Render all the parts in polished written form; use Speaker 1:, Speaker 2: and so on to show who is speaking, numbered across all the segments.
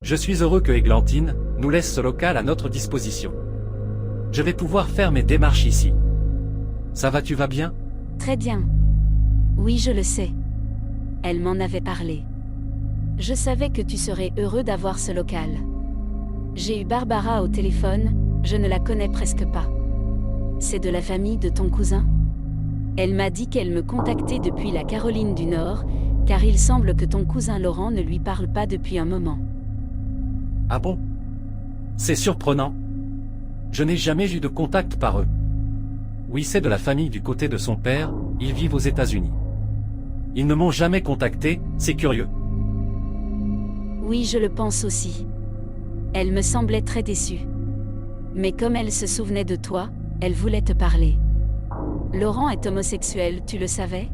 Speaker 1: Je suis heureux que Églantine nous laisse ce local à notre disposition. Je vais pouvoir faire mes démarches ici. Ça va, tu vas bien?
Speaker 2: Très bien. Oui, je le sais. Elle m'en avait parlé. Je savais que tu serais heureux d'avoir ce local. J'ai eu Barbara au téléphone, je ne la connais presque pas. C'est de la famille de ton cousin? Elle m'a dit qu'elle me contactait depuis la Caroline du Nord, car il semble que ton cousin Laurent ne lui parle pas depuis un moment.
Speaker 1: Ah bon? C'est surprenant. Je n'ai jamais eu de contact par eux. Oui, c'est de la famille du côté de son père, ils vivent aux États-Unis. Ils ne m'ont jamais contacté, c'est curieux.
Speaker 2: Oui, je le pense aussi. Elle me semblait très déçue. Mais comme elle se souvenait de toi, elle voulait te parler. Laurent est homosexuel, tu le savais?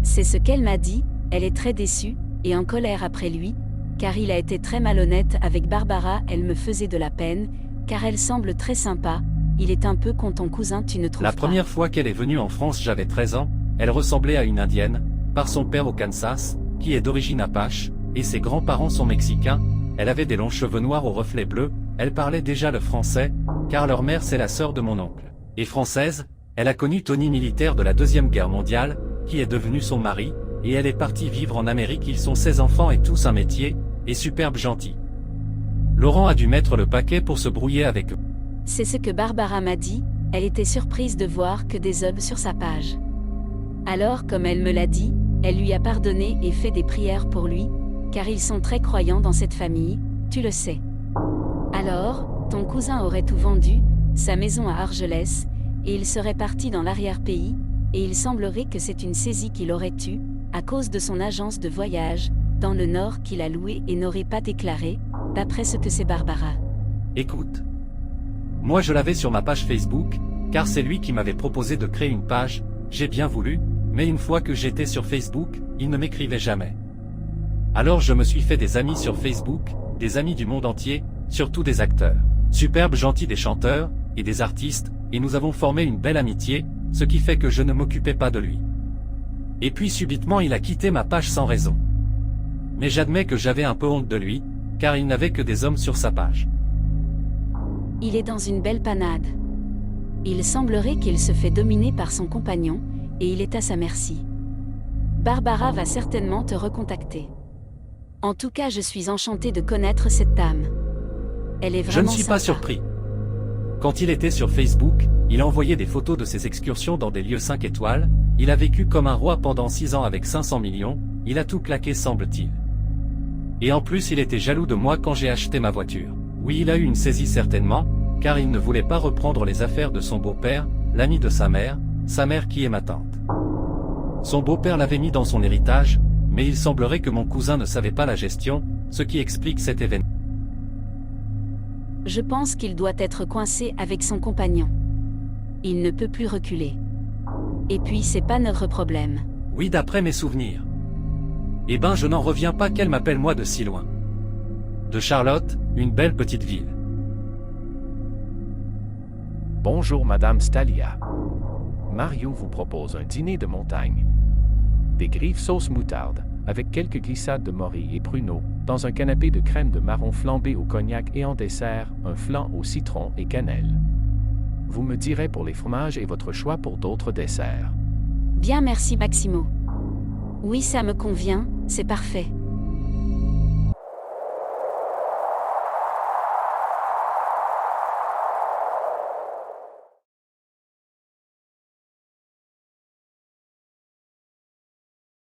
Speaker 2: C'est ce qu'elle m'a dit, elle est très déçue, et en colère après lui, car il a été très malhonnête avec Barbara, elle me faisait de la peine, car elle semble très sympa, il est un peu con ton cousin, tu ne trouves pas?
Speaker 1: La première fois qu'elle est venue en France, j'avais 13 ans, elle ressemblait à une indienne, par son père au Kansas, qui est d'origine apache, et ses grands-parents sont mexicains, elle avait des longs cheveux noirs aux reflets bleus, elle parlait déjà le français, car leur mère c'est la sœur de mon oncle. Et française, elle a connu Tony militaire de la Deuxième Guerre mondiale, qui est devenu son mari, et elle est partie vivre en Amérique, ils sont 16 enfants et tous un métier, et superbe gentil. Laurent a dû mettre le paquet pour se brouiller avec eux.
Speaker 2: C'est ce que Barbara m'a dit, elle était surprise de voir que des hommes sur sa page. Alors, comme elle me l'a dit, elle lui a pardonné et fait des prières pour lui, car ils sont très croyants dans cette famille, tu le sais. Alors, ton cousin aurait tout vendu, sa maison à Argelès, et il serait parti dans l'arrière-pays, et il semblerait que c'est une saisie qu'il aurait eue, à cause de son agence de voyage, dans le Nord qu'il a louée et n'aurait pas déclaré, d'après ce que c'est Barbara.
Speaker 1: Écoute. Moi je l'avais sur ma page Facebook, car c'est lui qui m'avait proposé de créer une page, j'ai bien voulu, mais une fois que j'étais sur Facebook, il ne m'écrivait jamais. Alors je me suis fait des amis sur Facebook, des amis du monde entier, surtout des acteurs, superbes gentils, des chanteurs, et des artistes, et nous avons formé une belle amitié, ce qui fait que je ne m'occupais pas de lui. Et puis subitement il a quitté ma page sans raison. Mais j'admets que j'avais un peu honte de lui, car il n'avait que des hommes sur sa page.
Speaker 2: Il est dans une belle panade. Il semblerait qu'il se fait dominer par son compagnon, et il est à sa merci. Barbara va certainement te recontacter. En tout cas, je suis enchantée de connaître cette dame. Elle est vraiment
Speaker 1: Je ne suis pas
Speaker 2: sympa.
Speaker 1: surpris. Quand il était sur Facebook, il envoyait des photos de ses excursions dans des lieux 5 étoiles, il a vécu comme un roi pendant 6 ans avec 500 millions, il a tout claqué semble-t-il. Et en plus il était jaloux de moi quand j'ai acheté ma voiture. Oui, il a eu une saisie certainement, car il ne voulait pas reprendre les affaires de son beau-père, l'ami de sa mère qui est ma tante. Son beau-père l'avait mis dans son héritage, mais il semblerait que mon cousin ne savait pas la gestion, ce qui explique cet événement.
Speaker 2: Je pense qu'il doit être coincé avec son compagnon. Il ne peut plus reculer. Et puis c'est pas notre problème.
Speaker 1: Oui, d'après mes souvenirs. Eh ben je n'en reviens pas qu'elle m'appelle moi de si loin. De Charlotte, une belle petite ville.
Speaker 3: Bonjour Madame Stalia. Mario vous propose un dîner de montagne. Des griffes sauce moutarde, avec quelques glissades de morille et pruneaux, dans un canapé de crème de marron flambée au cognac et en dessert, un flan au citron et cannelle. Vous me direz pour les fromages et votre choix pour d'autres desserts.
Speaker 2: Bien, merci Maximo. Oui, ça me convient, c'est parfait.